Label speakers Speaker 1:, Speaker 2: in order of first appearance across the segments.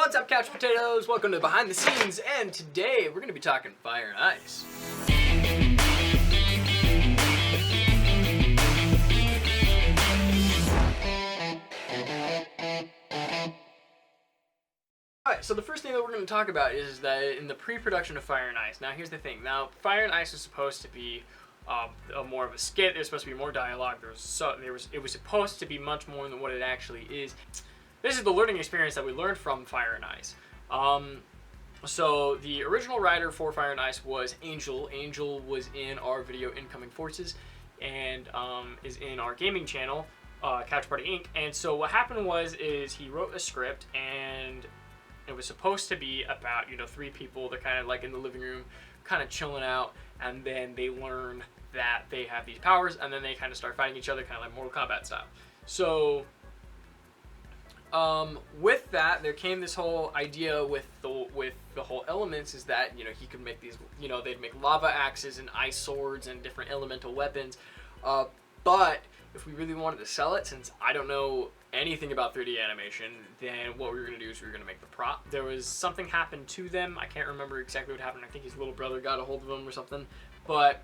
Speaker 1: What's up, couch potatoes? Welcome to Behind the Scenes, and today we're going to be talking Fire and Ice. Alright, so the first thing that we're going to talk about is that in the pre-production of Fire and Ice. Now, here's the thing. Now, Fire and Ice was supposed to be more of a skit. There's supposed to be more dialogue. It was supposed to be much more than what it actually is. This is the learning experience that we learned from Fire and Ice. So the original writer for Fire and Ice was Angel. Angel was in our video Incoming Forces and is in our gaming channel, Couch Party Inc. And so what happened is he wrote a script, and it was supposed to be about, three people. They're kind of like in the living room, kind of chilling out, and then they learn that they have these powers, and then they kind of start fighting each other, kind of like Mortal Kombat style. So with that, there came this whole idea with the whole elements is that, he could make these, they'd make lava axes and ice swords and different elemental weapons. But if we really wanted to sell it, since I don't know anything about 3D animation, then what we were going to do is we were going to make the prop. There was something happened to them. I can't remember exactly what happened. I think his little brother got a hold of them or something. But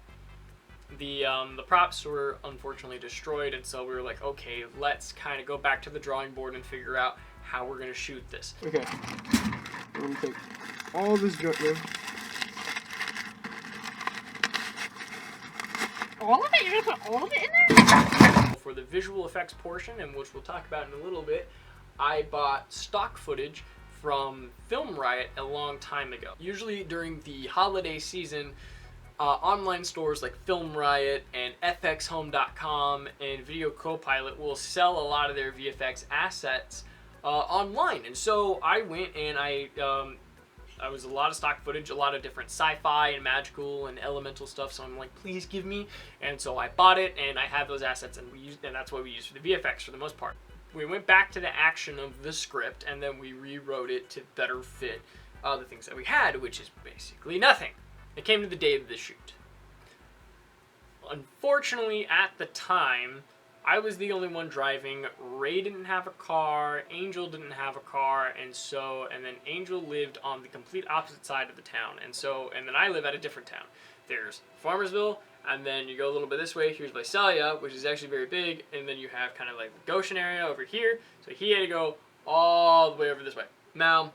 Speaker 1: the props were unfortunately destroyed, and so we were like, okay, let's kind of go back to the drawing board and figure out how we're going to shoot this.
Speaker 2: Okay, I'm going to take all this junk here.
Speaker 3: All of it? You're going to put all of it in there?
Speaker 1: For the visual effects portion, and which we'll talk about in a little bit, I bought stock footage from Film Riot a long time ago. Usually during the holiday season, online stores like Film Riot and FXHome.com and Video Copilot will sell a lot of their VFX assets online. And so I went and I was a lot of stock footage, a lot of different sci-fi and magical and elemental stuff. So I'm like, please give me. And so I bought it, and I have those assets, and that's what we used for the VFX for the most part. We went back to the action of the script, and then we rewrote it to better fit the things that we had, which is basically nothing. It came to the day of the shoot. Unfortunately, at the time, I was the only one driving. Ray didn't have a car, Angel didn't have a car, and then Angel lived on the complete opposite side of the town, and then I live at a different town. There's Farmersville, and then you go a little bit this way, here's Visalia, which is actually very big, and then you have kind of like the Goshen area over here, so he had to go all the way over this way. Now,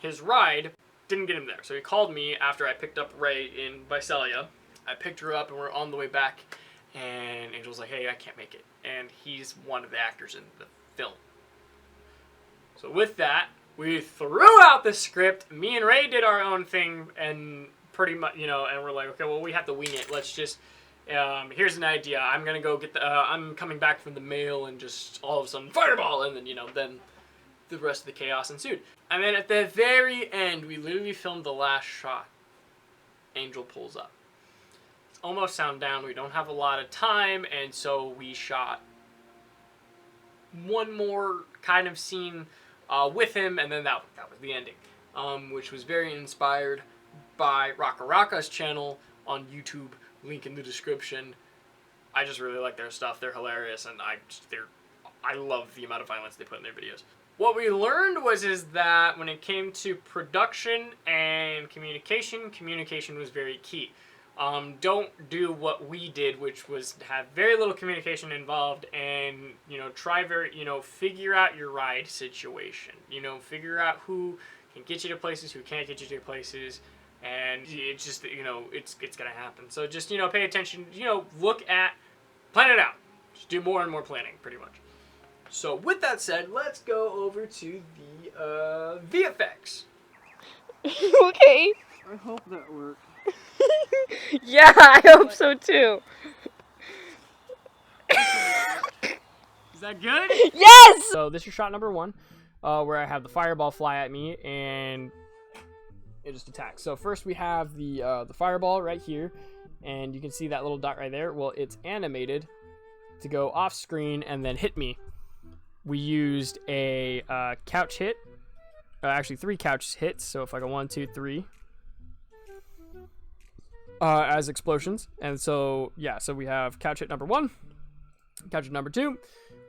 Speaker 1: his ride didn't get him there, so he called me after I picked up Ray in Visalia. I picked her up, and we're on the way back, and Angel's like, hey, I can't make it. And he's one of the actors in the film. So with that, we threw out the script. Me and Ray did our own thing, and pretty much, and we're like, okay, well, we have to wing it. Let's just, here's an idea. I'm gonna go get I'm coming back from the mail, and just all of a sudden, fireball, and then, then the rest of the chaos ensued. And then at the very end, we literally filmed the last shot. Angel pulls up. It's almost sundown. We don't have a lot of time, and so we shot one more kind of scene with him, and then that was the ending, which was very inspired by Raka Raka's channel on YouTube. Link in the description. I just really like their stuff. They're hilarious, and I love the amount of violence they put in their videos. What we learned is that when it came to production and communication was very key. Don't do what we did, which was have very little communication involved, and figure out your ride situation. Figure out who can get you to places, who can't get you to places, and it's just it's gonna happen. So just pay attention. Plan it out. Just do more and more planning, pretty much. So with that said, let's go over to the VFX.
Speaker 3: Okay.
Speaker 2: I hope that worked.
Speaker 3: Yeah, I hope so too.
Speaker 1: Is that good?
Speaker 3: Yes!
Speaker 1: So this is shot number one, where I have the fireball fly at me, and it just attacks. So first we have the fireball right here, and you can see that little dot right there. Well, it's animated to go off screen and then hit me. We used a couch hit, actually 3 couch hits, so if I go 1, 2, 3, as explosions. And so, yeah, so we have couch hit number 1, couch hit number 2,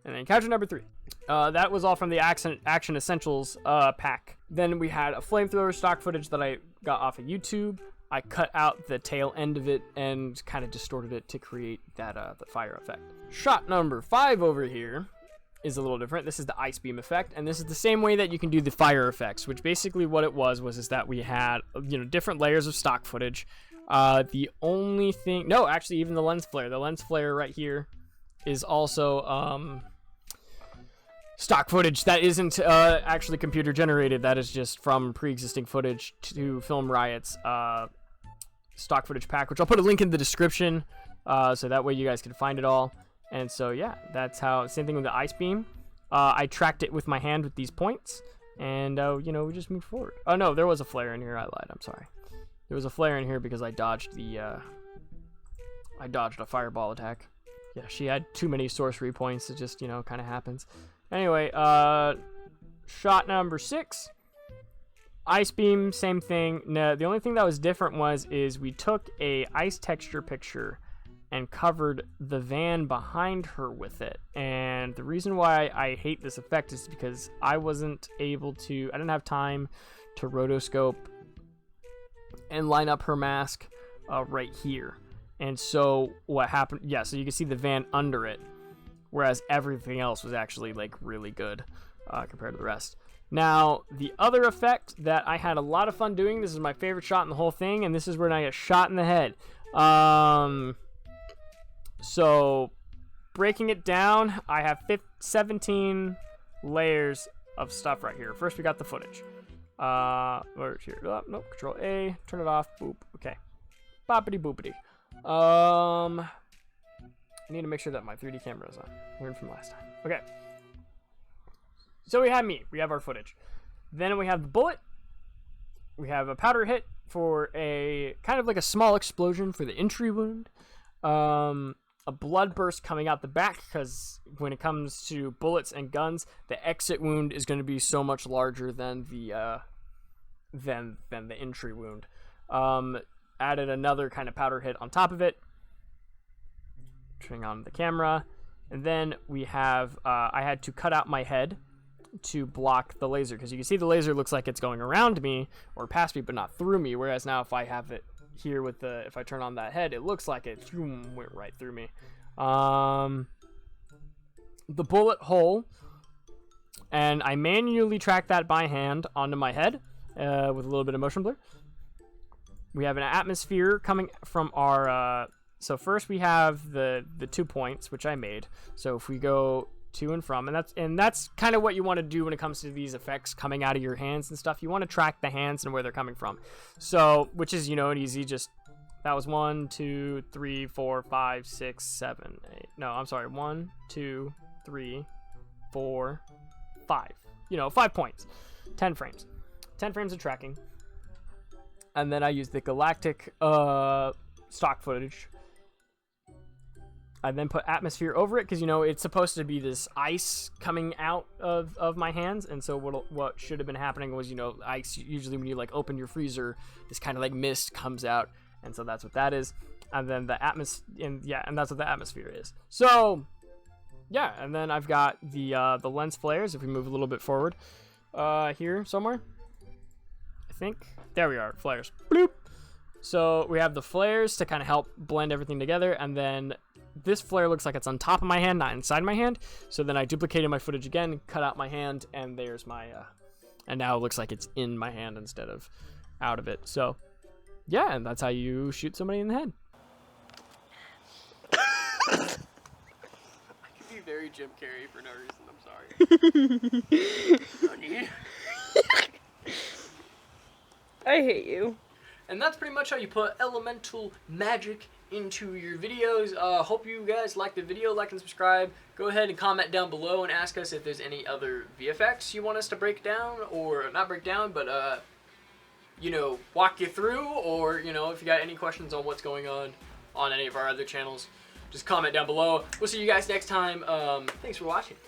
Speaker 1: And then encounter number 3. That was all from the Action Essentials pack. Then we had a flamethrower stock footage that I got off of YouTube. I cut out the tail end of it and kind of distorted it to create that the fire effect. Shot number 5 over here is a little different. This is the ice beam effect, and this is the same way that you can do the fire effects, which basically what it was is that we had, you know, different layers of stock footage. The only thing, no, actually even the lens flare right here is also stock footage that isn't actually computer generated. That is just from pre-existing footage to Film Riot's stock footage pack, which I'll put a link in the description so that way you guys can find it all. And so yeah, that's how, same thing with the ice beam. I tracked it with my hand with these points, and you know, we just moved forward. Oh no, there was a flare in here. I lied. I'm sorry. There was a flare in here because I dodged a fireball attack. Yeah, she had too many sorcery points. It just, you know, kind of happens. Anyway, shot number 6. Ice beam, same thing. No, the only thing that was different is we took a ice texture picture and covered the van behind her with it. And the reason why I hate this effect is because I didn't have time to rotoscope and line up her mask right here. And so what happened, yeah, so you can see the van under it, whereas everything else was actually like really good compared to the rest. Now, the other effect that I had a lot of fun doing, this is my favorite shot in the whole thing, and this is when I get shot in the head. So, breaking it down, I have 17 layers of stuff right here. First, we got the footage. Where's here? Oh, nope, Control A, turn it off, boop, okay. Boppity boopity. I need to make sure that my 3D camera is on. Learned from last time. Okay. So we have we have our footage. Then we have the bullet. We have a powder hit for a kind of like a small explosion for the entry wound. A blood burst coming out the back, because when it comes to bullets and guns, the exit wound is going to be so much larger than the entry wound. Added another kind of powder hit on top of it. Turning on the camera. And then we have, I had to cut out my head to block the laser, because you can see the laser looks like it's going around me or past me, but not through me. Whereas now if I have it here with if I turn on that head, it looks like it went right through me. The bullet hole, and I manually track that by hand onto my head with a little bit of motion blur. We have an atmosphere coming from our so first we have the 2 points, which I made. So if we go to and from, and that's kind of what you want to do when it comes to these effects coming out of your hands and stuff. You want to track the hands and where they're coming from. So, which is, you know, an easy, just, that was 1, 2, 3, 4, 5, 6, 7, 8. No, I'm sorry. 1, 2, 3, 4, 5. You know, 5 points. 10 frames. 10 frames of tracking. And then I used the Galactic stock footage. I then put atmosphere over it, because, you know, it's supposed to be this ice coming out of my hands. And so what should have been happening was, you know, ice, usually when you like open your freezer, this kind of like mist comes out. And so that's what that is. And then the and that's what the atmosphere is. So yeah, and then I've got the lens flares. If we move a little bit forward, here somewhere, I think there we are, flares. Bloop. So we have the flares to kind of help blend everything together, and then this flare looks like it's on top of my hand, not inside my hand. So then I duplicated my footage again, cut out my hand, and there's my and now it looks like it's in my hand instead of out of it. So yeah, and that's how you shoot somebody in the head. I can be very Jim Carrey for no reason. I'm sorry.
Speaker 3: I hate you.
Speaker 1: And that's pretty much how you put elemental magic into your videos. Hope you guys liked the video. Like and subscribe. Go ahead and comment down below and ask us if there's any other VFX you want us to break down, or not break down, but you know, walk you through, or, you know, if you got any questions on what's going on any of our other channels, just comment down below. We'll see you guys next time. Thanks for watching.